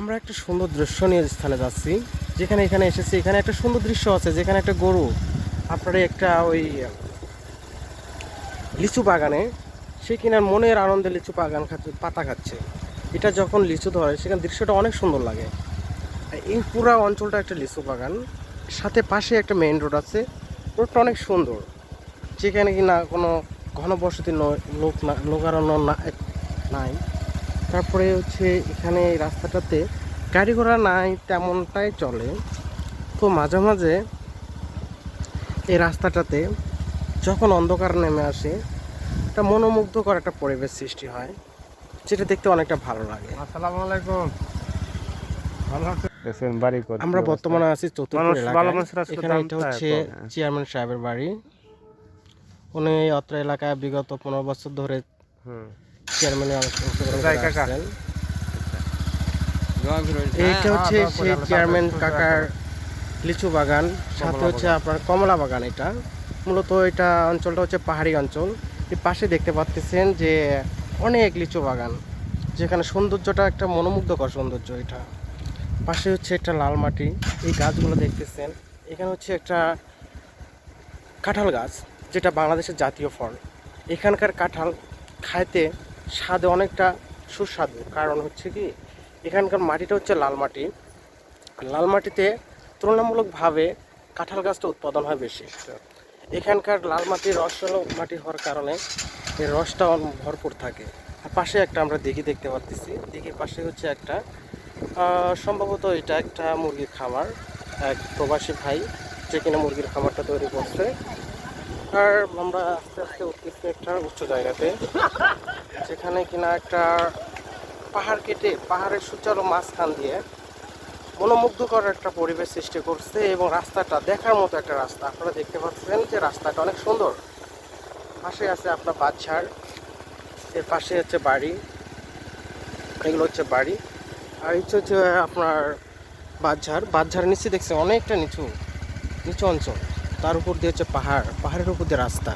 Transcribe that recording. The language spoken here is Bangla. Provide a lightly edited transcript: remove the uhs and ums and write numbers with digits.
আমরা একটা সুন্দর দৃশ্যনীয় স্থানে যাচ্ছি, যেখানে এখানে এসেছি। এখানে একটা সুন্দর দৃশ্য আছে, যেখানে একটা গরু আপনার একটা ওই লিচু বাগানে সে কিনার মনের আনন্দে লিচু বাগান খাচ্ছে, পাতা খাচ্ছে। এটা যখন লিচু ধরে সেখানে দৃশ্যটা অনেক সুন্দর লাগে। আর এই পুরা অঞ্চলটা একটা লিচু বাগান, সাথে পাশে একটা মেইন রোড আছে। রোডটা অনেক সুন্দর, যেখানে কিনা কোনো ঘনবসতি লোকারণ্য নাই। তারপরে হচ্ছে এখানে এই রাস্তাটাতে গাড়ি ঘোড়া নাই, তেমনটাই চলে। তো মাঝে মাঝে এই রাস্তাটাতে যখন অন্ধকার নেমে আসে, একটা মনোমুগ্ধকর একটা পরিবেশ সৃষ্টি হয়, যেটা দেখতে অনেকটা ভালো লাগে। আসসালামু আলাইকুম। ভালো আছেন? বাড়ি কই? আমরা বর্তমানে আছি চতুর্পুর ভালো এলাকায়। মানুষের আসলে এখানে দাম এটা চায় হচ্ছে কম। চেয়ারম্যান সাহেবের বাড়ি। উনি এই অত্র এলাকায় বিগত 15 বছর ধরে হুম। চেয়ারম্যানের অংশগ্রহণ যাই করে কাকা। আসছেন। হ্যাঁ, এইটা হচ্ছে দোয়া করি সেই আল্লাহ চেয়ারম্যান তাদের সুস্থ কাকার রাখুন। লিচু বাগান, সাথে কমলা হচ্ছে বাগান। আপনার কমলা বাগান। এটা মূলত এটা অঞ্চলটা হচ্ছে পাহাড়ি অঞ্চল। এই পাশে দেখতে পাচ্ছেন যে অনেক লিচু বাগান, যেখানে সৌন্দর্যটা একটা মনোমুগ্ধকর সৌন্দর্য। এটা পাশে হচ্ছে একটা লাল মাটি, এই গাছগুলো দেখতেছেন। এখানে হচ্ছে একটা কাঁঠাল গাছ, যেটা বাংলাদেশের জাতীয় ফল। এখানকার কাঁঠাল খাইতে স্বাদে অনেকটা সুস্বাদু, কারণ হচ্ছে কি এখানকার মাটিটা হচ্ছে লাল মাটি। লাল মাটিতে তুলনামূলকভাবে কাঁঠাল গাছটা উৎপাদন হয় বেশি। এখানকার লাল মাটির রসালো মাটি হওয়ার কারণে এর রসটা ভরপুর থাকে। আর পাশে একটা আমরা দিঘি দেখতে পাচ্ছি। দিঘির পাশে হচ্ছে একটা সম্ভবত এটা একটা মুরগির খামার, এক প্রবাসী ভাই যে কিনা মুরগির খামারটা তৈরি করছে। আর আমরা আস্তে আস্তে উঠতেছি একটা উচ্চ জায়গাতে, যেখানে কিনা একটা পাহাড় কেটে পাহাড়ের সুচারু মাঝখান দিয়ে মনোমুগ্ধকর একটা পরিবেশ সৃষ্টি করছে। এবং রাস্তাটা দেখার মতো একটা রাস্তা, আপনারা দেখতে পাচ্ছেন যে রাস্তাটা অনেক সুন্দর। পাশে আছে আপনার বাঁশঝাড়, এর পাশে হচ্ছে বাড়ি, এগুলো হচ্ছে বাড়ি। আর হচ্ছে হচ্ছে আপনার বাঁশঝাড় নিচে দেখছে অনেকটা নিচু নিচু অঞ্চল, তার উপর দিয়ে হচ্ছে পাহাড়, পাহাড়ের উপর দিয়ে রাস্তা।